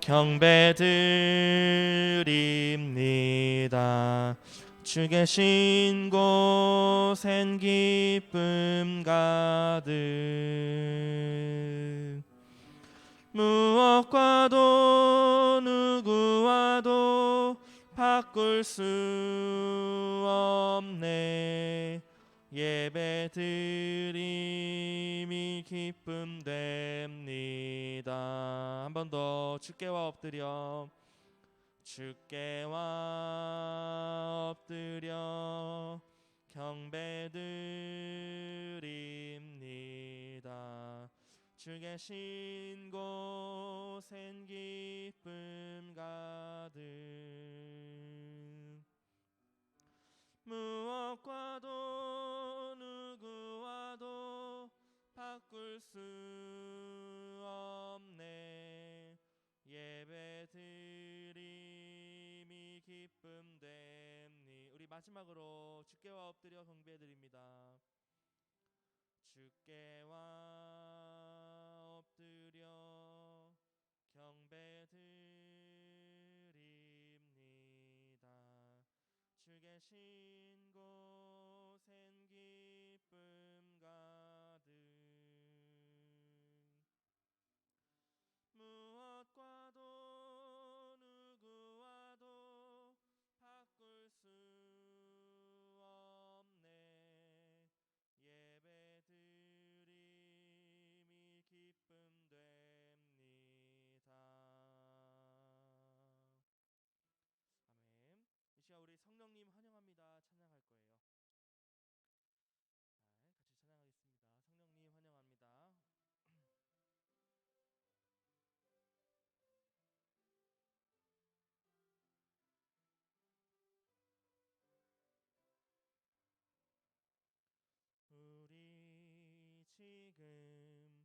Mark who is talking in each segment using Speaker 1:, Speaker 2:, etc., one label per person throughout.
Speaker 1: 경배드립니다. 주 계신 곳엔 기쁨 가득. 무엇과도 누구와도 바꿀 수 없네. 예배드림이 기쁨 됩니다. 한 번 더 주께와 엎드려, 주께와 엎드려 경배드립니다. 주 계신 곳엔 기쁨 가득. 무엇과도 누구와도 바꿀 수 없네. 예배드림이 기쁨 됩니. 우리 마지막으로 주께와 엎드려 경배드립니다. 주께와 엎드려 경배드립니다. 주 계신 곳엔 기쁨 가득. 무엇과도 누구와도 바꿀 수 없네. 예배드림이 기쁨 됩니다. 아멘. 이 시간 우리 성령님 환영합니다 찬양할 거예요. 같이 찬양하겠습니다. 성령님 환영합니다. 우리 지금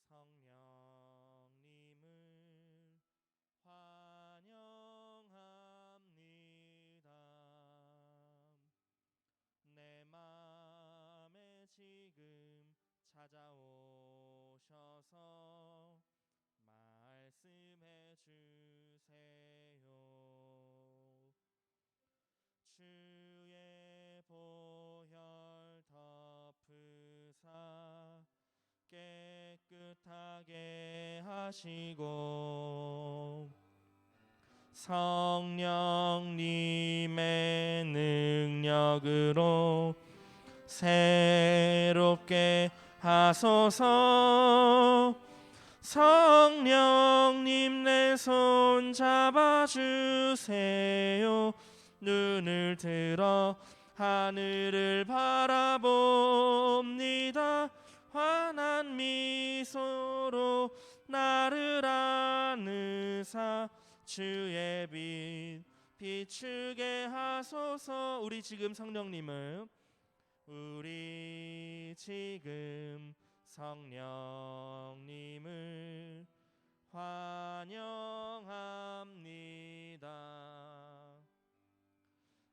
Speaker 1: 성령님을 환영합니다. 내 맘에 지금 찾아오셔서 말씀해 주세요. 주의 보혈 덮으사 깨끗하게 하시고 성령님의 능력으로 새롭게 하소서. 성령님 내 손 잡아주세요. 눈을 들어 하늘을 바라봅니다. 환한 미소로 나를 안으사 주의 빛 비추게 하소서. 우리 지금 성령님을, 우리 지금 성령님을 환영합니다.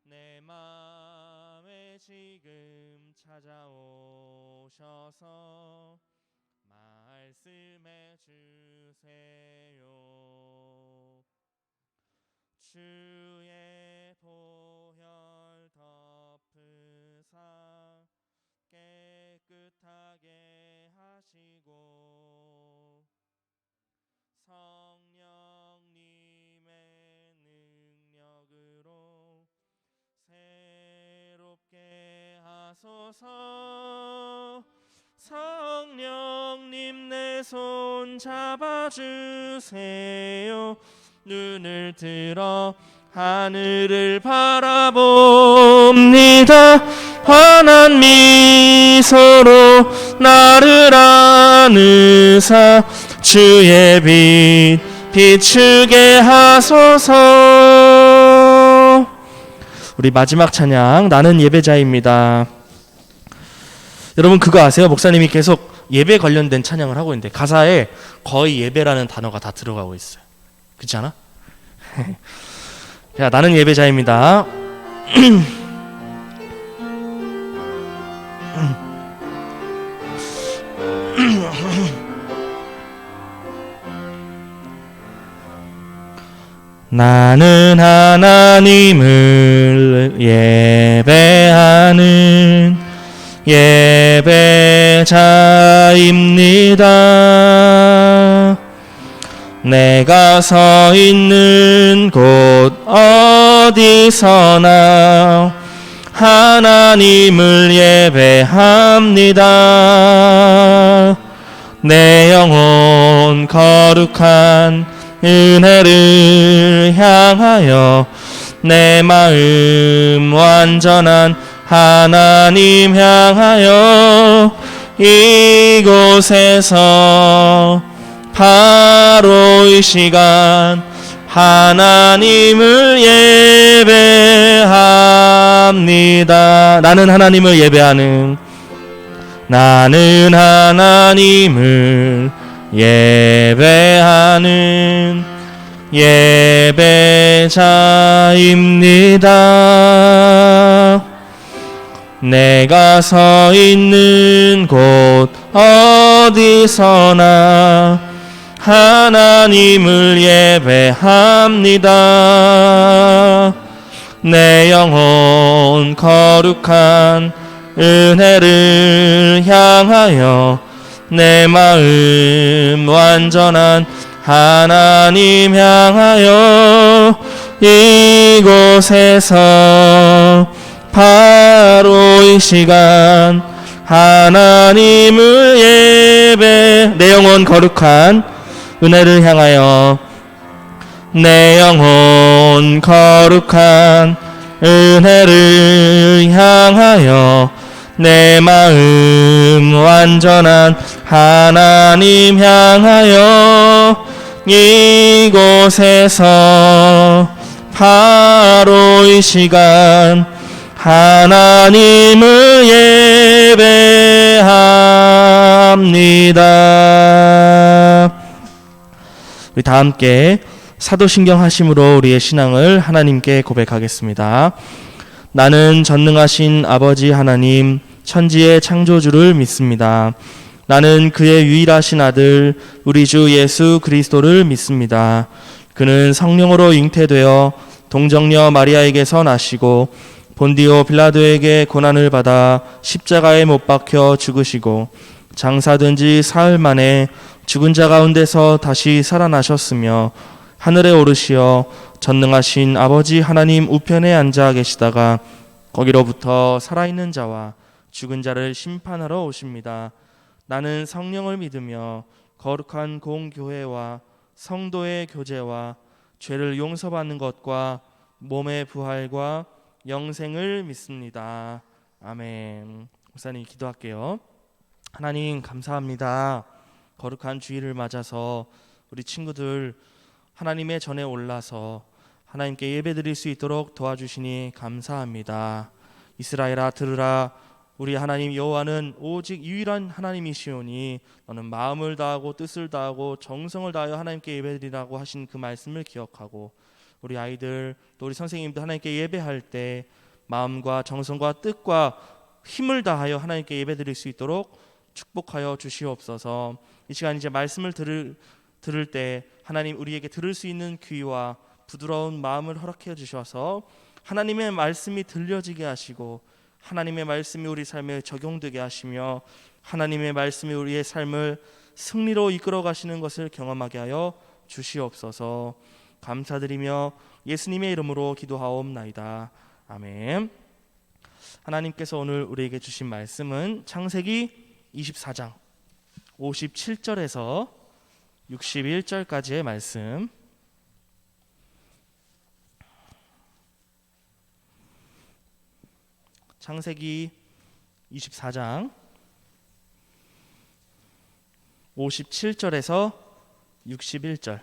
Speaker 1: 내 맘에 지금 찾아오셔서 말씀해 주세요. 주의 보혈 덮으사 깨끗하게 하시고 성령님의 능력으로 새롭게 하소서. 성령님 내 손 잡아주세요. 눈을 들어 하늘을 바라봅니다. 환한 미소로 나를 안으사 주의 빛 비추게 하소서. 우리 마지막 찬양 나는 예배자입니다. 여러분 그거 아세요? 목사님이 계속 예배 관련된 찬양을 하고 있는데 가사에 거의 예배라는 단어가 다 들어가고 있어요. 그렇지 않아? 자, 나는 예배자입니다. 나는 하나님을 예배하는 예배자입니다. 내가 서 있는 곳 어디서나 하나님을 예배합니다. 내 영혼 거룩한 은혜를 향하여 내 마음 완전한 하나님 향하여 이곳에서 바로 이 시간 하나님을 예배합니다. 나는 하나님을 예배하는 예배하는 예배자입니다. 내가 서 있는 곳 어디서나 하나님을 예배합니다. 내 영혼 거룩한 은혜를 향하여 내 마음 완전한 하나님 향하여 이곳에서 바로 이 시간 하나님을 내 영혼 거룩한 은혜를 향하여 내 영혼 거룩한 은혜를 향하여 내 마음 완전한 하나님 향하여 이곳에서 바로 이 시간 하나님을 예배합니다. 우리 다 함께 사도신경 하심으로 우리의 신앙을 하나님께 고백하겠습니다. 나는 전능하신 아버지 하나님 천지의 창조주를 믿습니다. 나는 그의 유일하신 아들 우리 주 예수 그리스도를 믿습니다. 그는 성령으로 잉태되어 동정녀 마리아에게서 나시고 본디오 빌라도에게 고난을 받아 십자가에 못 박혀 죽으시고 장사된 지 사흘 만에 죽은 자 가운데서 다시 살아나셨으며 하늘에 오르시어 전능하신 아버지 하나님 우편에 앉아 계시다가 거기로부터 살아있는 자와 죽은 자를 심판하러 오십니다. 나는 성령을 믿으며 거룩한 공교회와 성도의 교제와 죄를 용서받는 것과 몸의 부활과 영생을 믿습니다. 아멘. 목사님 기도할게요. 하나님 감사합니다. 거룩한 주일을 맞아서 우리 친구들 하나님의 전에 올라서 하나님께 예배드릴 수 있도록 도와주시니 감사합니다. 이스라엘아 들으라. 우리 하나님 여호와는 오직 유일한 하나님이시오니 너는 마음을 다하고 뜻을 다하고 정성을 다하여 하나님께 예배드리라고 하신 그 말씀을 기억하고 우리 아이들 또 우리 선생님도 하나님께 예배할 때 마음과 정성과 뜻과 힘을 다하여 하나님께 예배드릴 수 있도록 축복하여 주시옵소서. 이 시간 이제 말씀을 들을 때 하나님 우리에게 들을 수 있는 귀와 부드러운 마음을 허락해 주셔서 하나님의 말씀이 들려지게 하시고 하나님의 말씀이 우리 삶에 적용되게 하시며 하나님의 말씀이 우리의 삶을 승리로 이끌어 가시는 것을 경험하게 하여 주시옵소서. 감사드리며 예수님의 이름으로 기도하옵나이다. 아멘. 하나님께서 오늘 우리에게 주신 말씀은 창세기 24장 57절에서 61절까지의 말씀. 창세기 24장 57절에서 61절.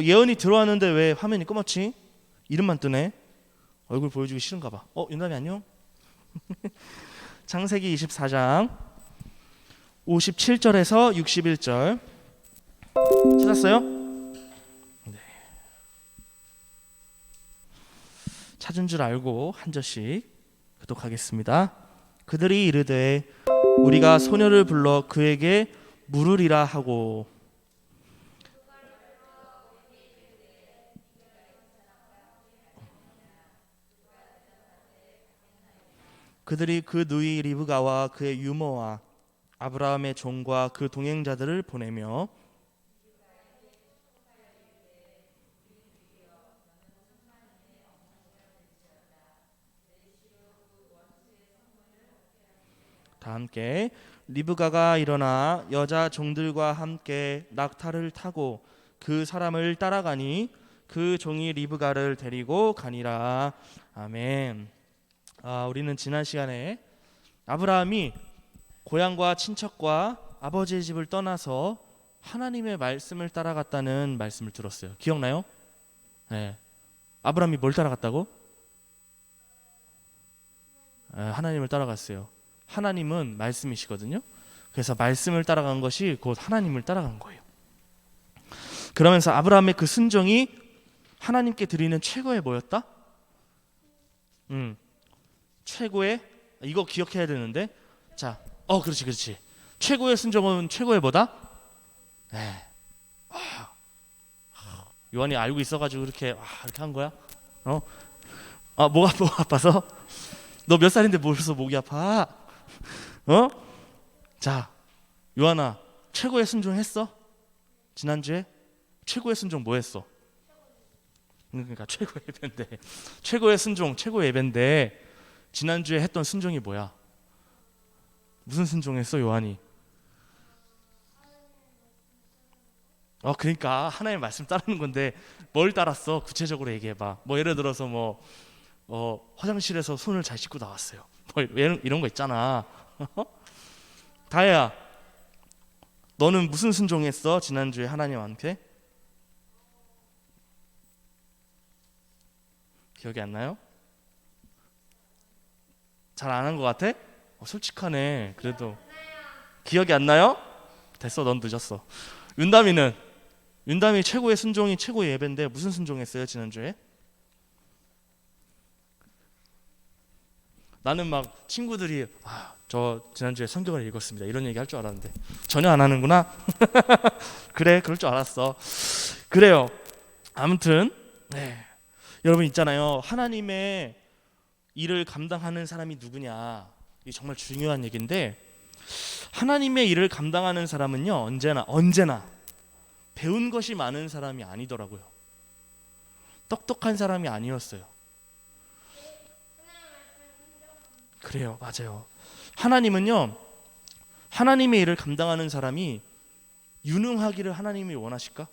Speaker 1: 예언이 들어왔는데 왜 화면이 꺼맣지? 이름만 뜨네. 얼굴 보여주기 싫은가 봐. 윤남이 안녕? 창세기 24장 57절에서 61절 찾았어요? 네. 찾은 줄 알고 한 절씩 교독하겠습니다. 그들이 이르되 우리가 소녀를 불러 그에게 물으리라 하고 그들이 그 누이 리브가와 그의 유모와 아브라함의 종과 그 동행자들을 보내며 다 함께 리브가가 일어나 여자 종들과 함께 낙타를 타고 그 사람을 따라가니 그 종이 리브가를 데리고 가니라. 아멘. 우리는 지난 시간에 아브라함이 고향과 친척과 아버지의 집을 떠나서 하나님의 말씀을 따라갔다는 말씀을 들었어요. 기억나요? 네. 아브라함이 뭘 따라갔다고? 하나님을 따라갔어요. 하나님은 말씀이시거든요. 그래서 말씀을 따라간 것이 곧 하나님을 따라간 거예요. 그러면서 아브라함의 그 순종이 하나님께 드리는 최고의 뭐였다? 최고의, 이거 기억해야 되는데, 자, 그렇지. 최고의 순종은 최고의 뭐다? 요한이 알고 있어가지고 이렇게 한 거야? 목 아파서? 너 몇 살인데 벌써 목이 아파? 자, 요한아, 최고의 순종했어? 지난주에 최고의 순종 뭐 했어? 그러니까 최고의 예배인데, 최고의 순종, 최고의 예배인데 지난주에 했던 순종이 뭐야? 무슨 순종했어, 요한이? 그러니까 하나님의 말씀 따르는 건데 뭘 따랐어? 구체적으로 얘기해봐. 뭐 예를 들어서 화장실에서 손을 잘 씻고 나왔어요. 뭐 이런 거 있잖아. 다혜야, 너는 무슨 순종했어? 지난주에 하나님한테? 기억이 안 나요? 잘 안 한 것 같아? 솔직하네. 그래도 기억이 안 나요? 됐어, 넌 늦었어. 윤담이 최고의 순종이 최고의 예배인데 무슨 순종했어요 지난주에? 나는 막 친구들이 저 지난주에 성경을 읽었습니다 이런 얘기 할 줄 알았는데 전혀 안 하는구나. 그래, 그럴 줄 알았어. 그래요. 아무튼 여러분 있잖아요, 하나님의 일을 감당하는 사람이 누구냐, 이게 정말 중요한 얘기인데, 하나님의 일을 감당하는 사람은요 언제나 배운 것이 많은 사람이 아니더라고요. 똑똑한 사람이 아니었어요. 그래요, 맞아요. 하나님은요, 하나님의 일을 감당하는 사람이 유능하기를 하나님이 원하실까?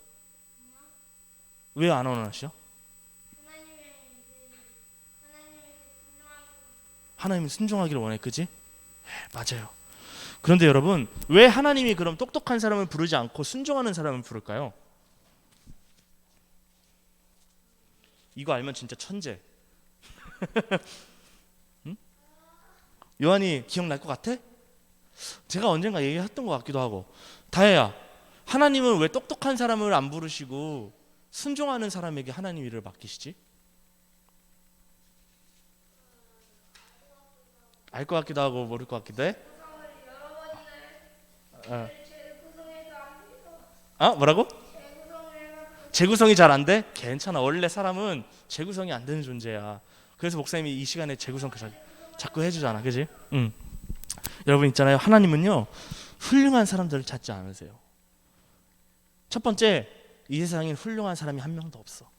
Speaker 1: 왜 안 원하시죠? 하나님은 순종하기를 원해, 그지? 맞아요. 그런데 여러분, 왜 하나님이 그럼 똑똑한 사람을 부르지 않고 순종하는 사람을 부를까요? 이거 알면 진짜 천재. 응? 요한이 기억날 것 같아? 제가 언젠가 얘기했던 것 같기도 하고. 다혜야, 하나님은 왜 똑똑한 사람을 안 부르시고 순종하는 사람에게 하나님 일을 맡기시지? 알 것 같기도 하고 모를 것 같기도 해? 뭐라고? 재구성이 잘 안 돼? 괜찮아. 원래 사람은 재구성이 안 되는 존재야. 그래서 목사님이 이 시간에 재구성 자꾸 해주잖아, 그지? 여러분 있잖아요, 하나님은요 훌륭한 사람들을 찾지 않으세요. 첫 번째, 이 세상에 훌륭한 사람이 한 명도 없어.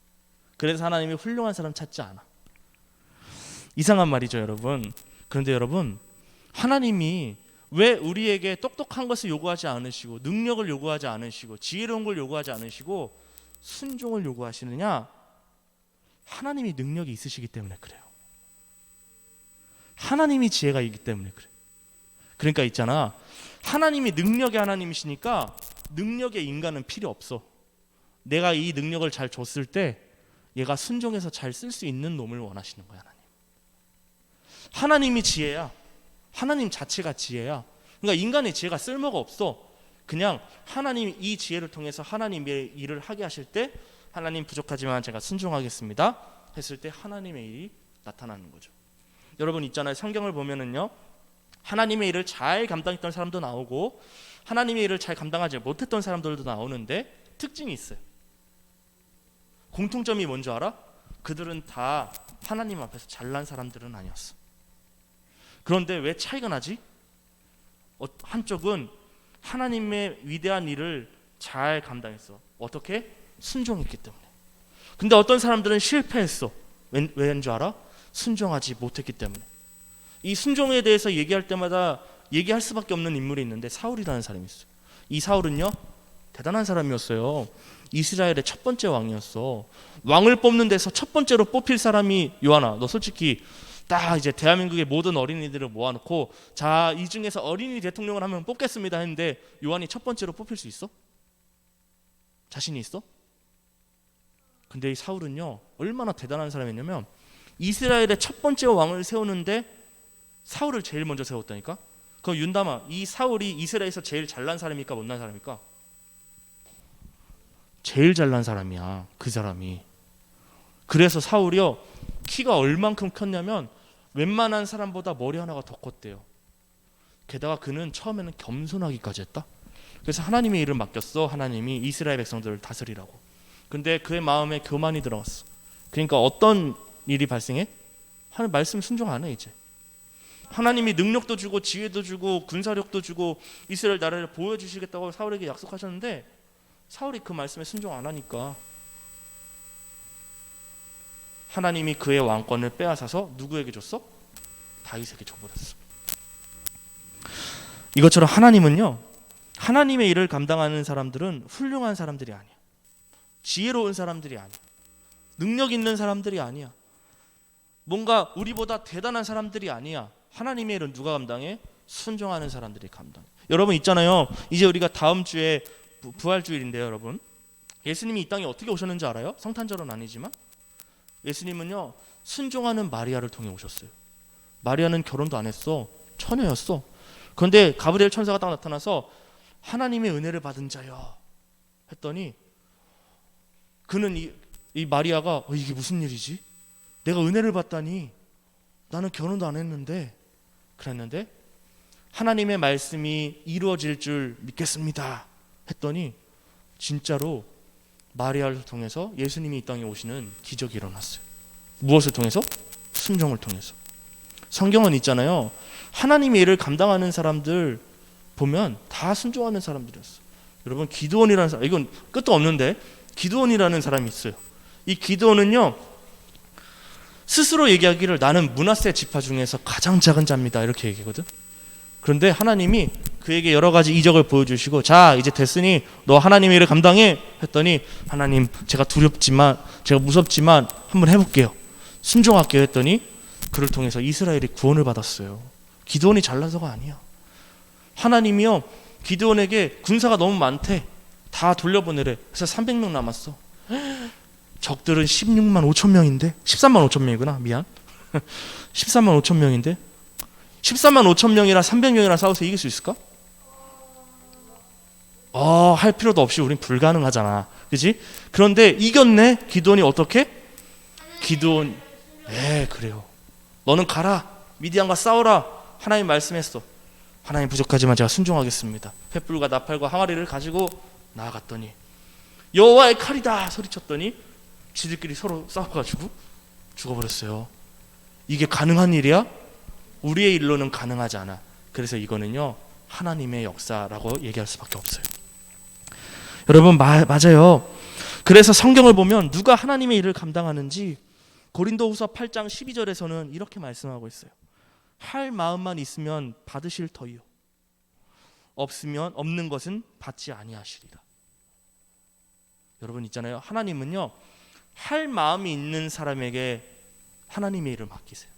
Speaker 1: 그래서 하나님이 훌륭한 사람 찾지 않아. 이상한 말이죠, 여러분. 그런데 여러분, 하나님이 왜 우리에게 똑똑한 것을 요구하지 않으시고 능력을 요구하지 않으시고 지혜로운 걸 요구하지 않으시고 순종을 요구하시느냐? 하나님이 능력이 있으시기 때문에 그래요. 하나님이 지혜가 있기 때문에 그래. 그러니까 있잖아, 하나님이 능력의 하나님이시니까 능력의 인간은 필요 없어. 내가 이 능력을 잘 줬을 때 얘가 순종해서 잘 쓸 수 있는 놈을 원하시는 거야. 하나님이 지혜야. 하나님 자체가 지혜야. 그러니까 인간의 지혜가 쓸모가 없어. 그냥 하나님이 이 지혜를 통해서 하나님의 일을 하게 하실 때, 하나님 부족하지만 제가 순종하겠습니다 했을 때 하나님의 일이 나타나는 거죠. 여러분 있잖아요, 성경을 보면은요, 하나님의 일을 잘 감당했던 사람도 나오고 하나님의 일을 잘 감당하지 못했던 사람들도 나오는데 특징이 있어요. 공통점이 뭔지 알아? 그들은 다 하나님 앞에서 잘난 사람들은 아니었어. 그런데 왜 차이가 나지? 한쪽은 하나님의 위대한 일을 잘 감당했어. 어떻게? 순종했기 때문에. 근데 어떤 사람들은 실패했어. 왜인 줄 알아? 순종하지 못했기 때문에. 이 순종에 대해서 얘기할 때마다 얘기할 수밖에 없는 인물이 있는데 사울이라는 사람이 있어요. 이 사울은요, 대단한 사람이었어요. 이스라엘의 첫 번째 왕이었어. 왕을 뽑는 데서 첫 번째로 뽑힐 사람이 요한아, 너 솔직히 딱 이제 대한민국의 모든 어린이들을 모아놓고 자, 이 중에서 어린이 대통령을 하면 뽑겠습니다 했는데 요한이 첫 번째로 뽑힐 수 있어? 자신이 있어? 근데 이 사울은요, 얼마나 대단한 사람이냐면 이스라엘의 첫 번째 왕을 세우는데 사울을 제일 먼저 세웠다니까. 그럼 윤담아, 이 사울이 이스라엘에서 제일 잘난 사람입니까, 못난 사람입니까? 제일 잘난 사람이야, 그 사람이. 그래서 사울이요, 키가 얼만큼 컸냐면 웬만한 사람보다 머리 하나가 더 컸대요. 게다가 그는 처음에는 겸손하기까지 했다. 그래서 하나님의 일을 맡겼어. 하나님이 이스라엘 백성들을 다스리라고. 근데 그의 마음에 교만이 들어갔어. 그러니까 어떤 일이 발생해? 하나님 말씀 순종 안 해. 이제 하나님이 능력도 주고 지혜도 주고 군사력도 주고 이스라엘 나라를 보여주시겠다고 사울에게 약속하셨는데 사울이 그 말씀에 순종 안 하니까 하나님이 그의 왕권을 빼앗아서 누구에게 줬어? 다윗에게 줘버렸어. 이것처럼 하나님은요, 하나님의 일을 감당하는 사람들은 훌륭한 사람들이 아니야. 지혜로운 사람들이 아니야. 능력 있는 사람들이 아니야. 뭔가 우리보다 대단한 사람들이 아니야. 하나님의 일은 누가 감당해? 순종하는 사람들이 감당해. 여러분 있잖아요, 이제 우리가 다음 주에 부활주일인데요. 여러분, 예수님이 이 땅에 어떻게 오셨는지 알아요? 성탄절은 아니지만 예수님은요, 순종하는 마리아를 통해 오셨어요. 마리아는 결혼도 안 했어. 처녀였어. 그런데 가브리엘 천사가 딱 나타나서 하나님의 은혜를 받은 자여 했더니 그는 이 마리아가 이게 무슨 일이지? 내가 은혜를 받다니, 나는 결혼도 안 했는데, 그랬는데 하나님의 말씀이 이루어질 줄 믿겠습니다 했더니 진짜로 마리아를 통해서 예수님이 이 땅에 오시는 기적이 일어났어요. 무엇을 통해서? 순종을 통해서. 성경은 있잖아요, 하나님의 일을 감당하는 사람들 보면 다 순종하는 사람들이었어. 여러분, 기드온이라는 사람, 이건 끝도 없는데 기드온이라는 사람이 있어요. 이 기드온은요, 스스로 얘기하기를 나는 므낫세 지파 중에서 가장 작은 자입니다 이렇게 얘기하거든. 그런데 하나님이 그에게 여러 가지 이적을 보여주시고 자, 이제 됐으니 너 하나님의 일을 감당해 했더니 하나님, 제가 두렵지만, 제가 무섭지만 한번 해볼게요, 순종할게요 했더니 그를 통해서 이스라엘이 구원을 받았어요. 기드온이 잘나서가 아니야. 하나님이요, 기드온에게 군사가 너무 많대. 다 돌려보내래. 그래서 300명 남았어. 적들은 16만 5천 명인데 13만 5천 명이구나, 미안. 13만 5천 명인데 14만 5천 명이랑 300명이랑 싸워서 이길 수 있을까? 할 필요도 없이 우린 불가능하잖아, 그지? 그런데 이겼네. 기드온이 어떻게? 기드온, 그래요, 너는 가라, 미디안과 싸워라, 하나님 말씀했어. 하나님, 부족하지만 제가 순종하겠습니다. 횃불과 나팔과 항아리를 가지고 나아갔더니 여호와의 칼이다 소리쳤더니 지들끼리 서로 싸워가지고 죽어버렸어요. 이게 가능한 일이야? 우리의 일로는 가능하지 않아. 그래서 이거는요, 하나님의 역사라고 얘기할 수밖에 없어요. 여러분, 맞아요. 그래서 성경을 보면 누가 하나님의 일을 감당하는지 고린도후서 8장 12절에서는 이렇게 말씀하고 있어요. 할 마음만 있으면 받으실 터이요, 없으면 없는 것은 받지 아니하시리라. 여러분 있잖아요, 하나님은요, 할 마음이 있는 사람에게 하나님의 일을 맡기세요.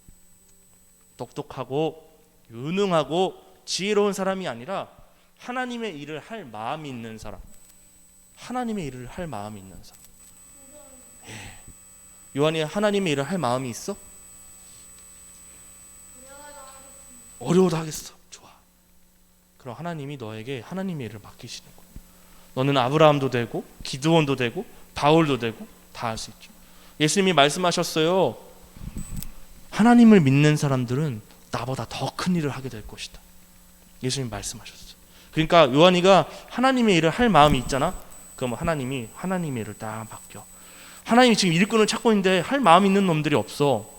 Speaker 1: 똑똑하고 유능하고 지혜로운 사람이 아니라 하나님의 일을 할 마음이 있는 사람, 하나님의 일을 할 마음이 있는 사람. 요한이 하나님의 일을 할 마음이 있어? 어려워도 하겠어. 좋아. 그럼 하나님이 너에게 하나님의 일을 맡기시는 거야. 너는 아브라함도 되고 기드온도 되고 바울도 되고 다 할 수 있죠. 예수님이 말씀하셨어요. 하나님을 믿는 사람들은 나보다 더 큰 일을 하게 될 것이다. 예수님이 말씀하셨어요. 그러니까 요한이가 하나님의 일을 할 마음이 있잖아. 그럼 하나님이 하나님의 일을 딱 맡겨. 하나님이 지금 일꾼을 찾고 있는데 할 마음이 있는 놈들이 없어.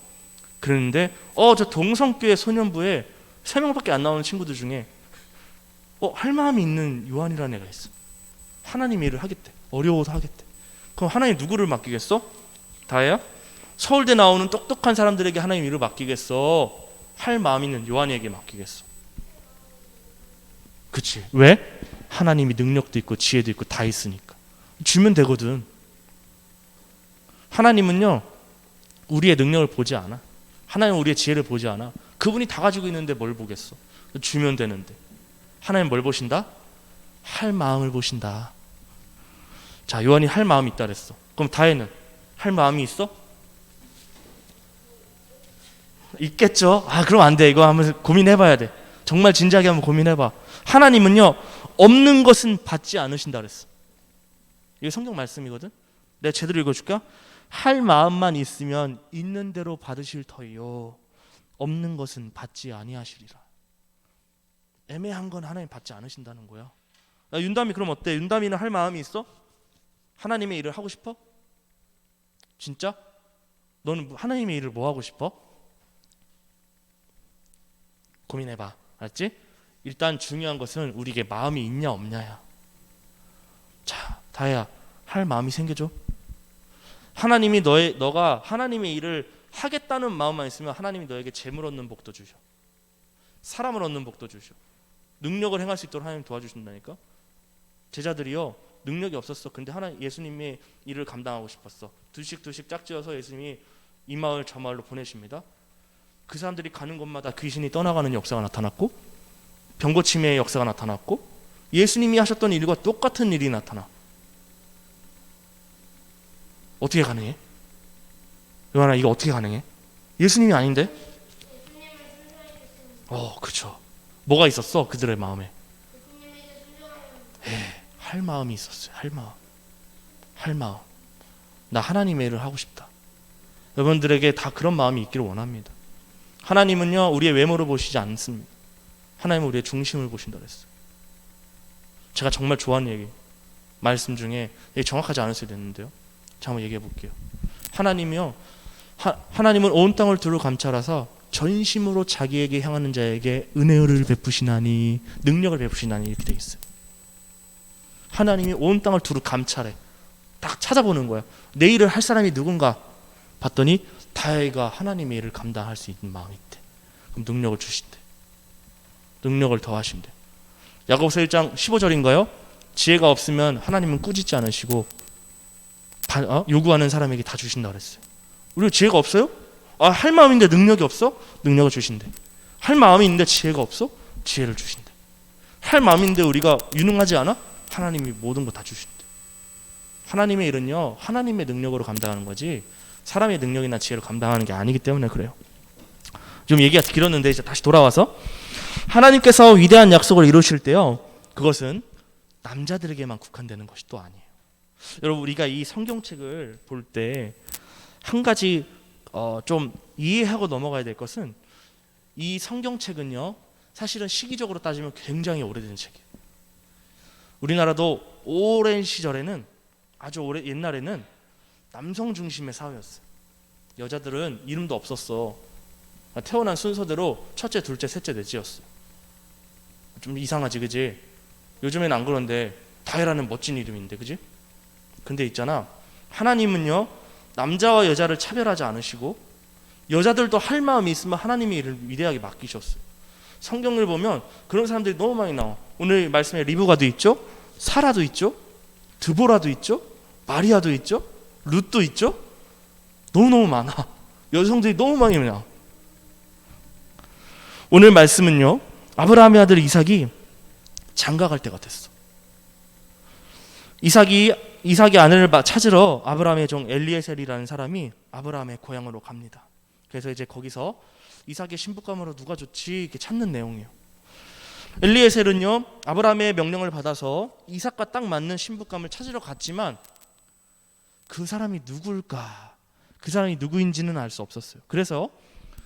Speaker 1: 그랬는데 저 동성교회 소년부에 3명밖에 안 나오는 친구들 중에 할 마음이 있는 요한이라는 애가 있어. 하나님의 일을 하겠대. 어려워서 하겠대. 그럼 하나님 누구를 맡기겠어? 다혜야? 서울대 나오는 똑똑한 사람들에게 하나님 일을 맡기겠어? 할 마음 있는 요한이에게 맡기겠어? 그치? 왜? 하나님이 능력도 있고 지혜도 있고 다 있으니까 주면 되거든. 하나님은요 우리의 능력을 보지 않아. 하나님은 우리의 지혜를 보지 않아. 그분이 다 가지고 있는데 뭘 보겠어? 주면 되는데. 하나님 뭘 보신다? 할 마음을 보신다. 자, 요한이 할 마음이 있다 그랬어. 그럼 다혜는 할 마음이 있어? 있겠죠. 그럼 안 돼. 이거 한번 고민해봐야 돼. 정말 진지하게 한번 고민해봐. 하나님은요 없는 것은 받지 않으신다 그랬어. 이게 성경 말씀이거든. 내가 제대로 읽어줄까? 할 마음만 있으면 있는 대로 받으실 터이요 없는 것은 받지 아니하시리라. 애매한 건 하나님 받지 않으신다는 거야. 윤담이 그럼 어때? 윤담이는 할 마음이 있어? 하나님의 일을 하고 싶어? 진짜? 너는 하나님의 일을 뭐 하고 싶어? 고민해봐. 알았지? 일단 중요한 것은 우리에게 마음이 있냐 없냐야. 자, 다혜야, 할 마음이 생겨줘. 하나님이 너가 하나님의 일을 하겠다는 마음만 있으면 하나님이 너에게 재물 얻는 복도 주셔. 사람을 얻는 복도 주셔. 능력을 행할 수 있도록 하나님 도와주신다니까. 제자들이요 능력이 없었어. 근데 예수님의 일을 감당하고 싶었어. 두씩 짝지어서 예수님이 이 마을 저 마을로 보내십니다. 그 사람들이 가는 곳마다 귀신이 떠나가는 역사가 나타났고 병고침해의 역사가 나타났고 예수님이 하셨던 일과 똑같은 일이 나타나. 어떻게 가능해? 요한아, 이거 어떻게 가능해? 예수님이 아닌데? 그렇죠. 뭐가 있었어? 그들의 마음에 할 마음이 있었어요. 할 마음. 나 하나님의 일을 하고 싶다. 여러분들에게 다 그런 마음이 있기를 원합니다. 하나님은요 우리의 외모를 보시지 않습니다. 하나님은 우리의 중심을 보신다 그랬어요. 제가 정말 좋아하는 얘기 말씀 중에 정확하지 않을 수도 있는데요. 자, 한번 얘기해 볼게요. 하나님은 온 땅을 두루 감찰하사 전심으로 자기에게 향하는 자에게 은혜를 베푸시나니 능력을 베푸시나니 이렇게 돼 있어요. 하나님이 온 땅을 두루 감찰해. 딱 찾아보는 거야. 내 일을 할 사람이 누군가 봤더니 다혜가 하나님의 일을 감당할 수 있는 마음이 있대. 그럼 능력을 주신대. 능력을 더하신대. 야고보서 1장 15절인가요? 지혜가 없으면 하나님은 꾸짖지 않으시고 요구하는 사람에게 다 주신다 그랬어요. 우리가 지혜가 없어요? 할 마음인데 능력이 없어? 능력을 주신대. 할 마음이 있는데 지혜가 없어? 지혜를 주신대. 할 마음인데 우리가 유능하지 않아? 하나님이 모든 거 다 주신대. 하나님의 일은요 하나님의 능력으로 감당하는 거지 사람의 능력이나 지혜로 감당하는 게 아니기 때문에 그래요. 좀 얘기가 길었는데 이제 다시 돌아와서 하나님께서 위대한 약속을 이루실 때요 그것은 남자들에게만 국한되는 것이 또 아니에요. 여러분, 우리가 이 성경책을 볼 때 한 가지 좀 이해하고 넘어가야 될 것은 이 성경책은요 사실은 시기적으로 따지면 굉장히 오래된 책이에요. 우리나라도 오랜 시절에는 아주 옛날에는 남성 중심의 사회였어요. 여자들은 이름도 없었어. 태어난 순서대로 첫째, 둘째, 셋째, 넷째였어요. 좀 이상하지, 그지? 요즘에는 안 그런데 다혜라는 멋진 이름인데, 그지? 근데 있잖아, 하나님은요 남자와 여자를 차별하지 않으시고 여자들도 할 마음이 있으면 하나님의 일을 위대하게 맡기셨어요. 성경을 보면 그런 사람들이 너무 많이 나와. 오늘 말씀에 리브가도 있죠, 사라도 있죠, 드보라도 있죠, 마리아도 있죠, 룻도 있죠. 너무너무 많아. 여성들이 너무 많이 나와. 오늘 말씀은요 아브라함의 아들 이삭이 장가갈 때가 됐어. 이삭이 아내를 찾으러 아브라함의 종 엘리에셀이라는 사람이 아브라함의 고향으로 갑니다. 그래서 이제 거기서 이삭의 신부감으로 누가 좋지 이렇게 찾는 내용이에요. 엘리에셀은요 아브라함의 명령을 받아서 이삭과 딱 맞는 신부감을 찾으러 갔지만 그 사람이 누굴까, 그 사람이 누구인지는 알 수 없었어요. 그래서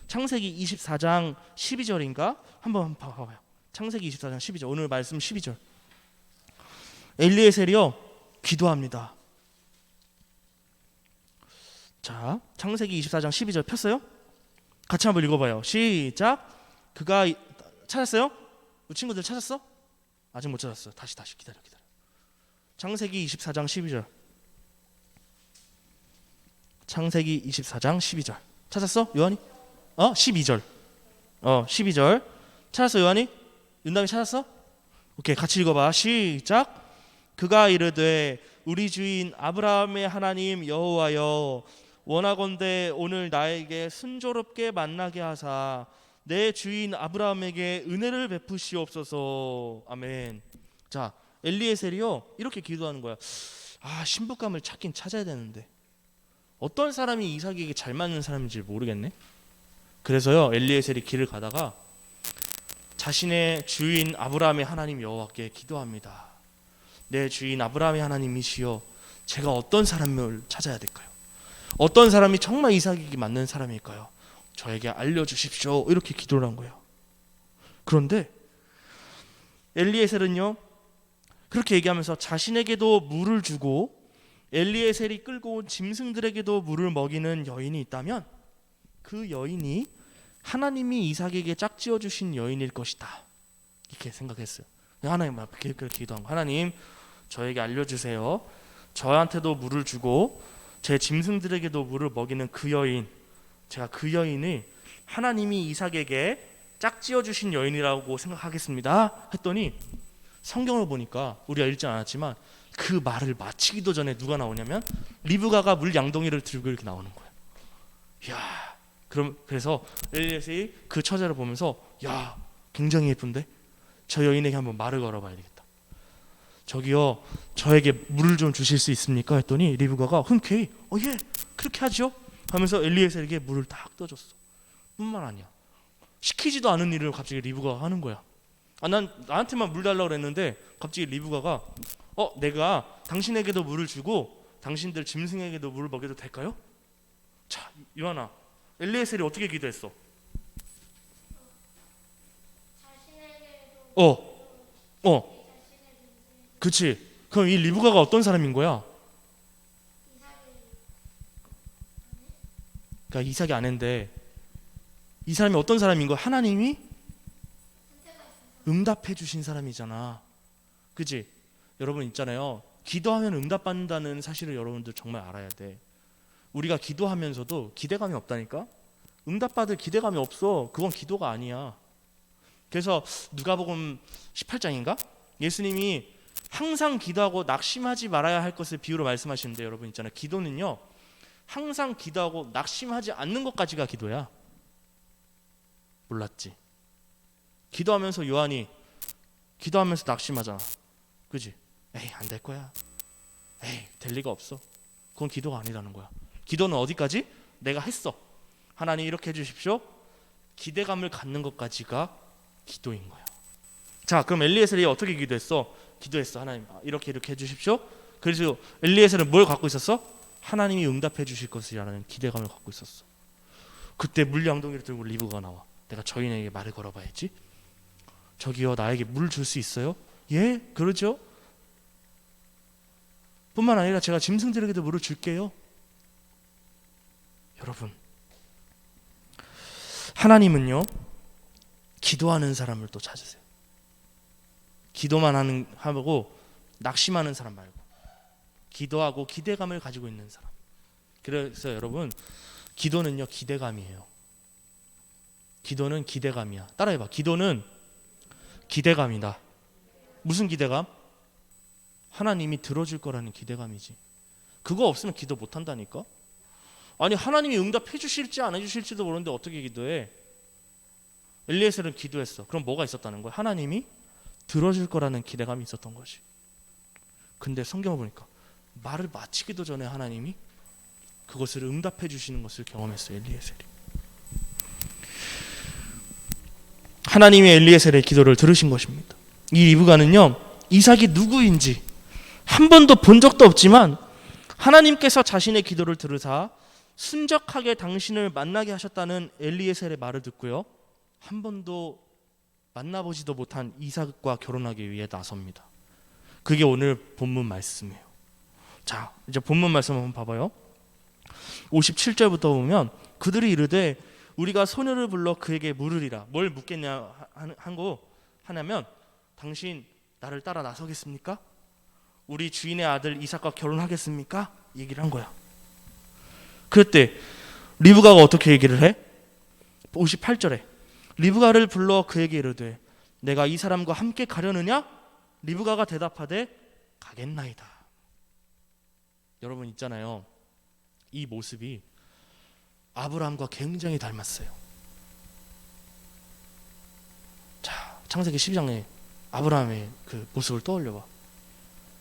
Speaker 1: 창세기 24장 12절인가 한번 봐봐요. 창세기 24장 12절, 오늘 말씀 12절. 엘리에셀이요 기도합니다. 자, 창세기 24장 12절 폈어요? 같이 한번 읽어봐요. 시작. 그가 찾았어요? 우리 친구들 찾았어? 아직 못 찾았어. 다시 기다려. 창세기 24장 12절. 창세기 24장 12절. 찾았어? 요한이? 12절. 12절. 찾았어, 요한이? 윤담이 찾았어? 오케이, 같이 읽어봐. 시작. 그가 이르되 우리 주인 아브라함의 하나님 여호와여, 원하건대 오늘 나에게 순조롭게 만나게 하사 내 주인 아브라함에게 은혜를 베푸시옵소서. 아멘. 자, 엘리에셀이요 이렇게 기도하는 거야. 신부감을 찾긴 찾아야 되는데 어떤 사람이 이삭에게 잘 맞는 사람인지 모르겠네. 그래서요 엘리에셀이 길을 가다가 자신의 주인 아브라함의 하나님 여호와께 기도합니다. 내 주인 아브라함의 하나님이시여, 제가 어떤 사람을 찾아야 될까요? 어떤 사람이 정말 이삭에게 맞는 사람일까요? 저에게 알려주십시오. 이렇게 기도를 한 거예요. 그런데 엘리에셀은요 그렇게 얘기하면서 자신에게도 물을 주고 엘리에셀이 끌고 온 짐승들에게도 물을 먹이는 여인이 있다면 그 여인이 하나님이 이삭에게 짝지어 주신 여인일 것이다. 이렇게 생각했어요. 하나님 앞에 그렇게 기도한 거. 하나님, 저에게 알려주세요. 저한테도 물을 주고 제 짐승들에게도 물을 먹이는 그 여인, 제가 그 여인이 하나님이 이삭에게 짝지어 주신 여인이라고 생각하겠습니다. 했더니 성경을 보니까 우리가 읽지 않았지만 그 말을 마치기도 전에 누가 나오냐면 리브가가 물 양동이를 들고 이렇게 나오는 거예요. 이야, 그래서 엘리에셀이 그 처자를 보면서 야, 굉장히 예쁜데 저 여인에게 한번 말을 걸어봐야 되겠다. 저기요, 저에게 물을 좀 주실 수 있습니까? 했더니 리브가가 흔쾌히 예, 그렇게 하죠 하면서 엘리에셀에게 물을 딱 떠줬어. 뿐만 아니야, 시키지도 않은 일을 갑자기 리브가가 하는 거야. 난 나한테만 물 달라고 그랬는데 갑자기 리브가가 내가 당신에게도 물을 주고 당신들 짐승에게도 물을 먹여도 될까요? 자, 요한아, 엘리에셀이 어떻게 기도했어? 그치. 그럼 이 리브가가 어떤 사람인 거야? 그러니까 이삭이 아내인데 이 사람이 어떤 사람인 거야? 하나님이 응답해 주신 사람이잖아. 그치? 여러분 있잖아요, 기도하면 응답받는다는 사실을 여러분들 정말 알아야 돼. 우리가 기도하면서도 기대감이 없다니까? 응답받을 기대감이 없어. 그건 기도가 아니야. 그래서 누가복음 18장인가? 예수님이 항상 기도하고 낙심하지 말아야 할 것을 비유로 말씀하시는데, 여러분 있잖아요, 기도는요 항상 기도하고 낙심하지 않는 것까지가 기도야. 몰랐지? 기도하면서 요한이 기도하면서 낙심하잖아. 그지? 에이, 안 될 거야. 에이, 될 리가 없어. 그건 기도가 아니라는 거야. 기도는 어디까지? 내가 했어. 하나님 이렇게 해주십시오. 기대감을 갖는 것까지가 기도인 거야. 자, 그럼 엘리에셀이 어떻게 기도했어? 하나님 이렇게 해주십시오. 그래서 엘리에셀은 뭘 갖고 있었어? 하나님이 응답해 주실 것이라는 기대감을 갖고 있었어. 그때 물 양동이를 들고 리브가 나와. 내가 저희에게 말을 걸어봐야지. 저기요, 나에게 물 줄 수 있어요? 예, 그러죠. 뿐만 아니라 제가 짐승들에게도 물을 줄게요. 여러분, 하나님은요 기도하는 사람을 또 찾으세요. 기도만 하고 낙심하는 사람 말고 기도하고 기대감을 가지고 있는 사람. 그래서 여러분, 기도는요 기대감이에요. 기도는 기대감이야. 따라해봐. 기도는 기대감이다. 무슨 기대감? 하나님이 들어줄 거라는 기대감이지. 그거 없으면 기도 못한다니까. 아니, 하나님이 응답해 주실지 안 해주실지도 모르는데 어떻게 기도해? 엘리에셀은 기도했어. 그럼 뭐가 있었다는 거야? 하나님이 들어줄 거라는 기대감이 있었던 거지. 근데 성경을 보니까 말을 마치기도 전에 하나님이 그것을 응답해 주시는 것을 경험했어요, 엘리에셀이. 하나님이 엘리에셀의 기도를 들으신 것입니다. 이 리브가는요 이삭이 누구인지 한 번도 본 적도 없지만 하나님께서 자신의 기도를 들으사 순적하게 당신을 만나게 하셨다는 엘리에셀의 말을 듣고요, 한 번도 만나보지도 못한 이삭과 결혼하기 위해 나섭니다. 그게 오늘 본문 말씀이에요. 자, 이제 본문 말씀 한번 봐봐요. 57절부터 보면 그들이 이르되 우리가 소녀를 불러 그에게 물으리라. 뭘 묻겠냐 하냐면 당신 나를 따라 나서겠습니까? 우리 주인의 아들 이삭과 결혼하겠습니까? 얘기를 한 거야. 그때 리브가가 어떻게 얘기를 해? 58절에 리브가를 불러 그에게 이르되 내가 이 사람과 함께 가려느냐? 리브가가 대답하되 가겠나이다. 여러분 있잖아요, 이 모습이 아브라함과 굉장히 닮았어요. 자, 창세기 12장에 아브라함의 그 모습을 떠올려봐.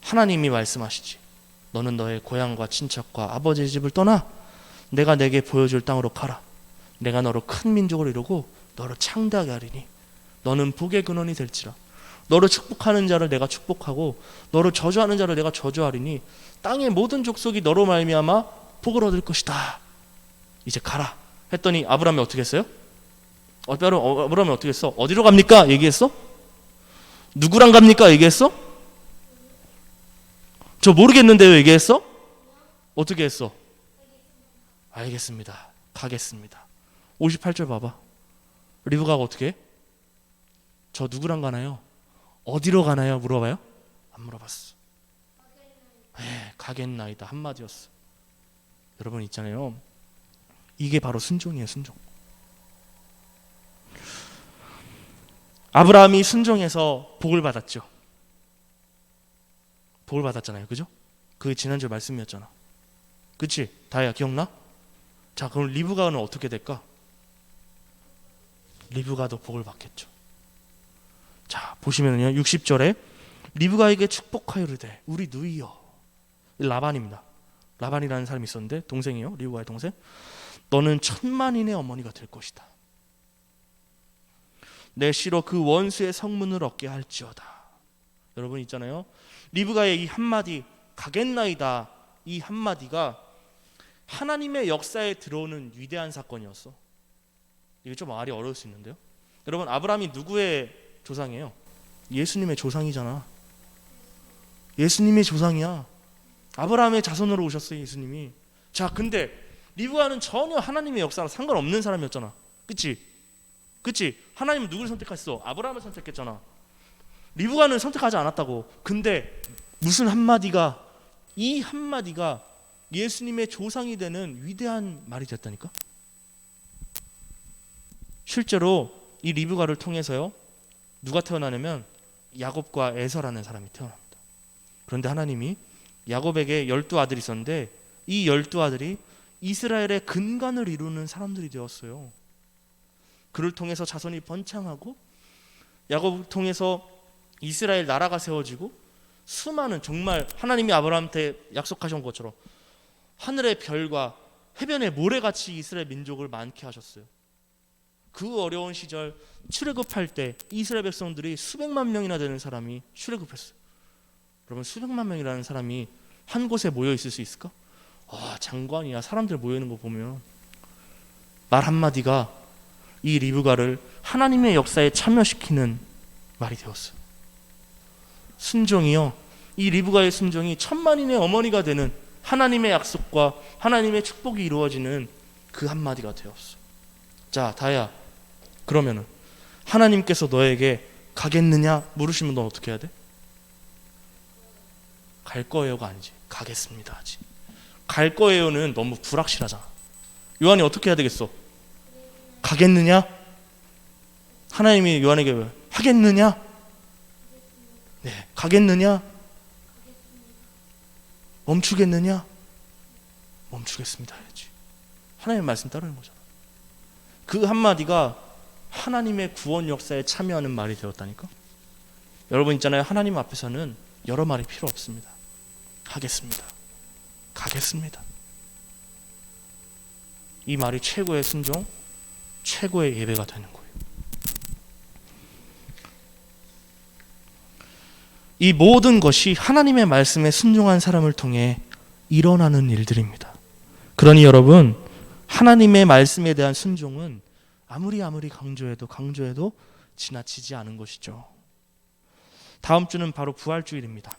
Speaker 1: 하나님이 말씀하시지, 너는 너의 고향과 친척과 아버지의 집을 떠나 내가 내게 보여줄 땅으로 가라. 내가 너로 큰 민족을 이루고 너를 창대하게 하리니 너는 복의 근원이 될지라. 너를 축복하는 자를 내가 축복하고 너를 저주하는 자를 내가 저주하리니 땅의 모든 족속이 너로 말미암아 복을 얻을 것이다. 이제 가라 했더니 아브라함이 어떻게 했어요? 아브라함이 어떻게 했어? 어디로 갑니까? 얘기했어? 누구랑 갑니까? 얘기했어? 저 모르겠는데요. 얘기했어? 어떻게 했어? 알겠습니다. 가겠습니다. 58절 봐봐. 리브가가 어떻게 해? 저 누구랑 가나요? 어디로 가나요? 물어봐요? 안 물어봤어. 가겠나이다 한마디였어. 여러분 있잖아요, 이게 바로 순종이에요. 순종. 아브라함이 순종해서 복을 받았죠. 복을 받았잖아요. 그죠? 그게 지난주 말씀이었잖아. 그치? 다혜야 기억나? 자, 그럼 리브가는 어떻게 될까? 리브가도 복을 받겠죠. 자, 보시면요 60절에 리브가에게 축복하여 이르되 우리 누이여. 라반입니다. 라반이라는 사람이 있었는데 동생이에요. 리브가의 동생. 너는 천만인의 어머니가 될 것이다. 내 씨로 그 원수의 성문을 얻게 할지어다. 여러분 있잖아요, 리브가의 이 한마디 가겠나이다, 이 한마디가 하나님의 역사에 들어오는 위대한 사건이었어. 이게 좀 말이 어려울 수 있는데요, 여러분 아브라함이 누구의 조상이에요? 예수님의 조상이잖아. 예수님의 조상이야. 아브라함의 자손으로 오셨어요, 예수님이. 자, 근데 리브가는 전혀 하나님의 역사랑 상관없는 사람이었잖아. 그치? 그치? 하나님은 누구를 선택했어? 아브라함을 선택했잖아. 리브가는 선택하지 않았다고. 근데 무슨 한마디가, 이 한마디가 예수님의 조상이 되는 위대한 말이 됐다니까? 실제로 이 리브가를 통해서요, 누가 태어나냐면 야곱과 에서라는 사람이 태어납니다. 그런데 하나님이 야곱에게 12아들이 있었는데 이 12아들이 이스라엘의 근간을 이루는 사람들이 되었어요. 그를 통해서 자손이 번창하고 야곱을 통해서 이스라엘 나라가 세워지고 수많은, 정말 하나님이 아브라함한테 약속하신 것처럼 하늘의 별과 해변의 모래같이 이스라엘 민족을 많게 하셨어요. 그 어려운 시절 출애굽할 때 이스라엘 백성들이 수백만 명이나 되는 사람이 출애굽했어요. 여러분, 수백만 명이라는 사람이 한 곳에 모여 있을 수 있을까? 장관이야. 사람들 모여 있는 거 보면 말 한마디가 이 리브가를 하나님의 역사에 참여시키는 말이 되었어요. 순종이요, 이 리브가의 순종이 천만인의 어머니가 되는 하나님의 약속과 하나님의 축복이 이루어지는 그 한마디가 되었어. 자, 다혜야, 그러면은 하나님께서 너에게 가겠느냐 물으시면 넌 어떻게 해야 돼? 갈 거예요가 아니지, 가겠습니다 하지. 갈 거예요는 너무 불확실하잖아. 요한이 어떻게 해야 되겠어? 가겠느냐? 하나님이 요한에게 왜? 하겠느냐? 네, 가겠느냐? 멈추겠느냐? 멈추겠습니다 해야지. 하나님의 말씀 따르는 거잖아. 그 한마디가 하나님의 구원 역사에 참여하는 말이 되었다니까. 여러분 있잖아요, 하나님 앞에서는 여러 말이 필요 없습니다. 하겠습니다. 가겠습니다. 이 말이 최고의 순종, 최고의 예배가 되는 거예요. 이 모든 것이 하나님의 말씀에 순종한 사람을 통해 일어나는 일들입니다. 그러니 여러분, 하나님의 말씀에 대한 순종은 아무리 강조해도 지나치지 않은 것이죠. 다음 주는 바로 부활주일입니다.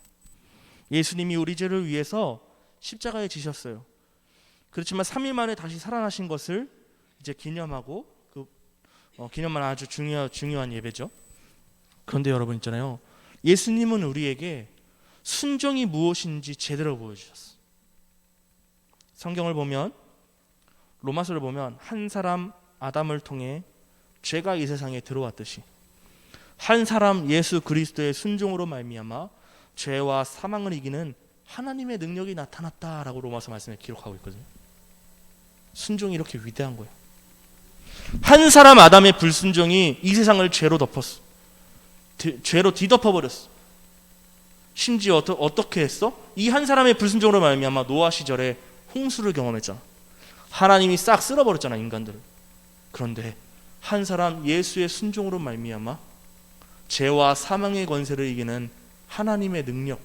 Speaker 1: 예수님이 우리 죄를 위해서 십자가에 지셨어요. 그렇지만 3일 만에 다시 살아나신 것을 이제 기념하고 기념하는 아주 중요한 예배죠. 그런데 여러분 있잖아요. 예수님은 우리에게 순종이 무엇인지 제대로 보여주셨어. 성경을 보면, 로마서를 보면 한 사람 아담을 통해 죄가 이 세상에 들어왔듯이 한 사람 예수 그리스도의 순종으로 말미암아 죄와 사망을 이기는 하나님의 능력이 나타났다라고 로마서 말씀에 기록하고 있거든요. 순종이 이렇게 위대한 거예요. 한 사람 아담의 불순종이 이 세상을 죄로 덮었어. 죄로 뒤덮어버렸어. 심지어 어떻게 했어? 이 한 사람의 불순종으로 말미암아 노아 시절에 홍수를 경험했잖아. 하나님이 싹 쓸어버렸잖아, 인간들을. 그런데 한 사람 예수의 순종으로 말미암아 죄와 사망의 권세를 이기는 하나님의 능력,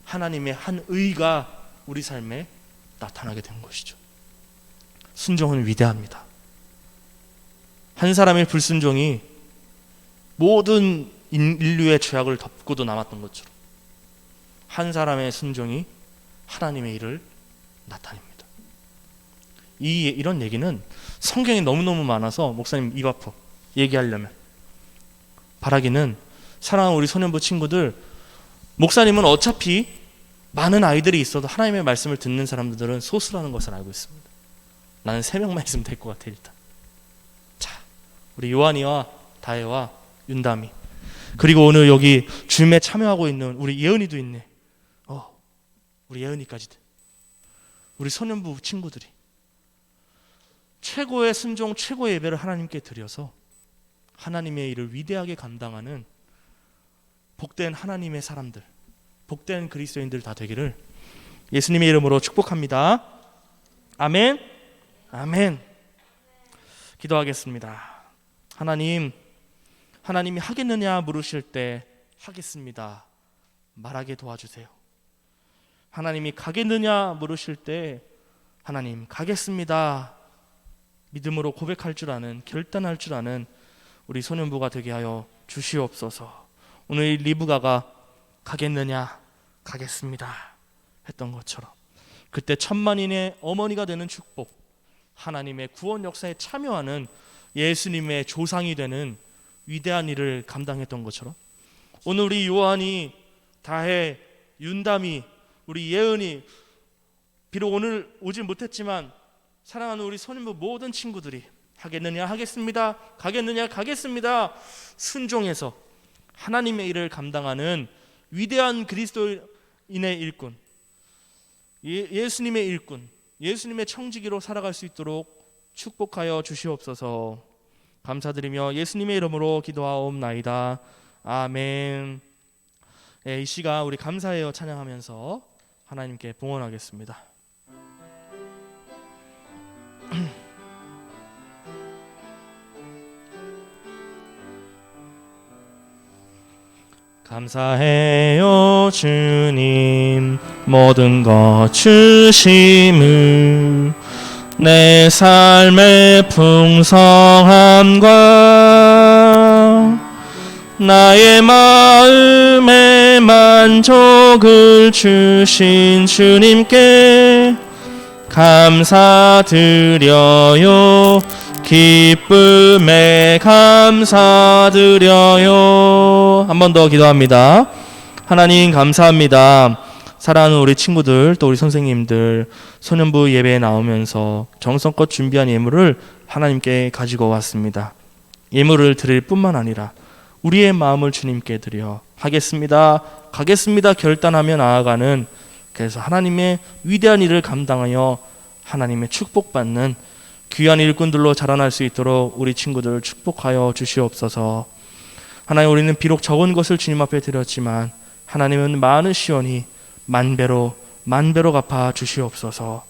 Speaker 1: 하나님의 한 의가 우리 삶에 나타나게 된 것이죠. 순종은 위대합니다. 한 사람의 불순종이 모든 인류의 죄악을 덮고도 남았던 것처럼 한 사람의 순종이 하나님의 일을 나타냅니다. 이런 얘기는 성경에 너무너무 많아서 목사님 입 아파 얘기하려면 바라기는, 사랑하는 우리 소년부 친구들, 목사님은 어차피 많은 아이들이 있어도 하나님의 말씀을 듣는 사람들은 소수라는 것을 알고 있습니다. 나는 3명만 있으면 될 것 같아. 일단 자, 우리 요한이와 다혜와 윤담이, 그리고 오늘 여기 줌에 참여하고 있는 우리 예은이도 있네. 우리 예은이까지도, 우리 소년부 친구들이 최고의 순종, 최고의 예배를 하나님께 드려서 하나님의 일을 위대하게 감당하는 복된 하나님의 사람들, 복된 그리스도인들 다 되기를 예수님의 이름으로 축복합니다. 아멘. 아멘. 기도하겠습니다. 하나님이 하겠느냐 물으실 때 하겠습니다 말하게 도와주세요. 하나님이 가겠느냐 물으실 때 하나님 가겠습니다 믿음으로 고백할 줄 아는, 결단할 줄 아는 우리 소년부가 되게 하여 주시옵소서. 오늘 리브가가 가겠느냐 가겠습니다 했던 것처럼 그때 천만인의 어머니가 되는 축복, 하나님의 구원 역사에 참여하는 예수님의 조상이 되는 위대한 일을 감당했던 것처럼 오늘 우리 요한이, 다혜, 윤담이, 우리 예은이, 비록 오늘 오지 못했지만 사랑하는 우리 소년부 모든 친구들이 하겠느냐 하겠습니다, 가겠느냐 가겠습니다 순종해서 하나님의 일을 감당하는 위대한 그리스도인의 일꾼, 예수님의 일꾼, 예수님의 청지기로 살아갈 수 있도록 축복하여 주시옵소서. 감사드리며 예수님의 이름으로 기도하옵나이다. 아멘. 이 시간 우리 감사해요 찬양하면서 하나님께 봉헌하겠습니다. 감사해요 주님 모든 것 주심을, 내 삶의 풍성함과 나의 마음의 만족을 주신 주님께 감사드려요. 기쁨에 감사드려요. 한 번 더 기도합니다. 하나님 감사합니다. 사랑하는 우리 친구들, 또 우리 선생님들, 소년부 예배에 나오면서 정성껏 준비한 예물을 하나님께 가지고 왔습니다. 예물을 드릴 뿐만 아니라 우리의 마음을 주님께 드려 하겠습니다, 가겠습니다 결단하며 나아가는, 그래서 하나님의 위대한 일을 감당하여 하나님의 축복받는 귀한 일꾼들로 자라날 수 있도록 우리 친구들 축복하여 주시옵소서. 하나님, 우리는 비록 적은 것을 주님 앞에 드렸지만 하나님은 많으시오니 만배로 갚아 주시옵소서.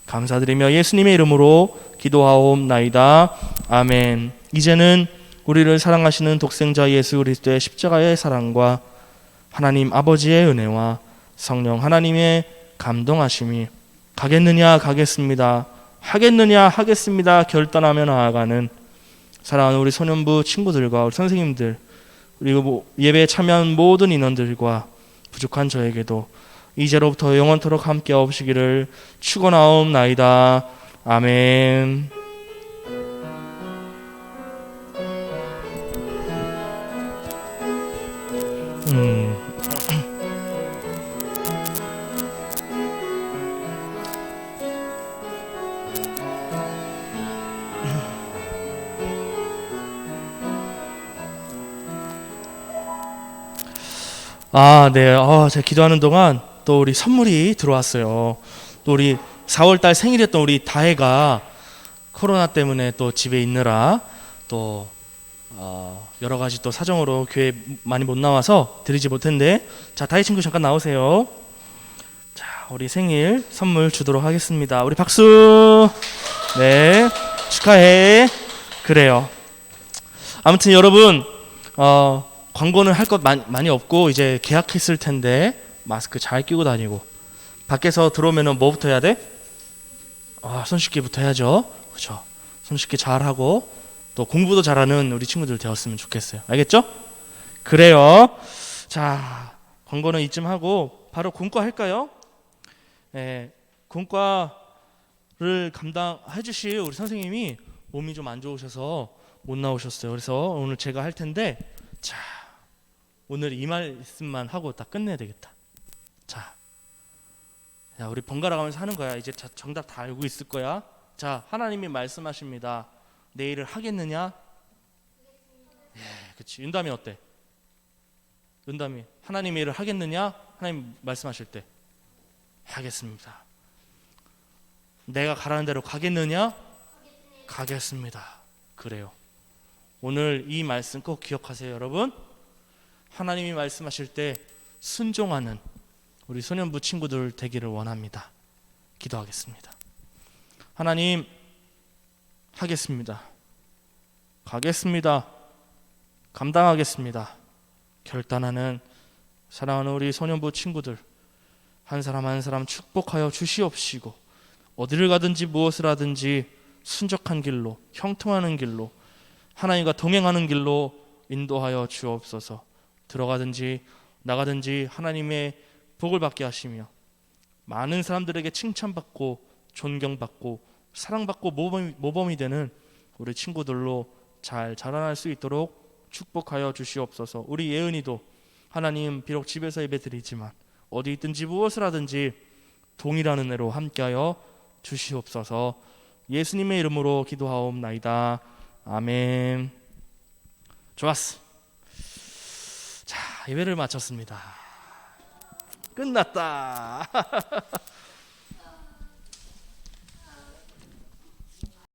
Speaker 1: 감사드리며 예수님의 이름으로 기도하옵나이다. 아멘. 이제는 우리를 사랑하시는 독생자 예수 그리스도의 십자가의 사랑과 하나님 아버지의 은혜와 성령 하나님의 감동하심이 가겠느냐 가겠습니다, 하겠느냐 하겠습니다 결단하며 나아가는 사랑하는 우리 소년부 친구들과 우리 선생님들, 그리고 예배에 참여한 모든 인원들과 부족한 저에게도 이제로부터 영원토록 함께 없으시기를 축원하옵나이다. 아멘. 음. 아, 네. 제가 기도하는 동안 또 우리 선물이 들어왔어요. 또 우리 4월달 생일이었던 우리 다혜가 코로나 때문에 또 집에 있느라 또 여러 가지 또 사정으로 교회 많이 못 나와서 드리지 못했는데, 자, 다혜 친구 잠깐 나오세요. 자, 우리 생일 선물 주도록 하겠습니다. 우리 박수. 네, 축하해. 그래요. 아무튼 여러분, 광고는 할 것 많이 없고 이제 개학했을 텐데 마스크 잘 끼고 다니고, 밖에서 들어오면은 뭐부터 해야 돼? 손 씻기부터 해야죠. 그렇죠. 손 씻기 잘하고 또 공부도 잘하는 우리 친구들 되었으면 좋겠어요. 알겠죠? 그래요. 자, 광고는 이쯤 하고 바로 공과 할까요? 네, 공과를 감당해 주실 우리 선생님이 몸이 좀 안 좋으셔서 못 나오셨어요. 그래서 오늘 제가 할 텐데, 자, 오늘 이 말씀만 하고 딱 끝내야 되겠다. 자, 우리 번갈아 가면서 하는 거야. 이제 정답 다 알고 있을 거야. 자, 하나님이 말씀하십니다. 내 일을 하겠느냐? 예, 그렇지. 윤담이 어때? 윤담이 하나님의 일을 하겠느냐? 하나님 말씀하실 때 하겠습니다. 내가 가라는 대로 가겠느냐? 가겠습니다. 그래요. 오늘 이 말씀 꼭 기억하세요, 여러분. 하나님이 말씀하실 때 순종하는 우리 소년부 친구들 되기를 원합니다. 기도하겠습니다. 하나님, 하겠습니다. 가겠습니다. 감당하겠습니다. 결단하는 사랑하는 우리 소년부 친구들 한 사람 한 사람 축복하여 주시옵시고, 어디를 가든지 무엇을 하든지 순적한 길로, 형통하는 길로, 하나님과 동행하는 길로 인도하여 주옵소서. 들어가든지 나가든지 하나님의 복을 받게 하시며 많은 사람들에게 칭찬받고 존경받고 사랑받고 모범이 되는 우리 친구들로 잘 자라날 수 있도록 축복하여 주시옵소서. 우리 예은이도 하나님 비록 집에서 예배드리지만 어디 있든지 무엇을 하든지 동일한 은혜로 함께하여 주시옵소서. 예수님의 이름으로 기도하옵나이다. 아멘. 좋았어. 자, 예배를 마쳤습니다. 끝났다.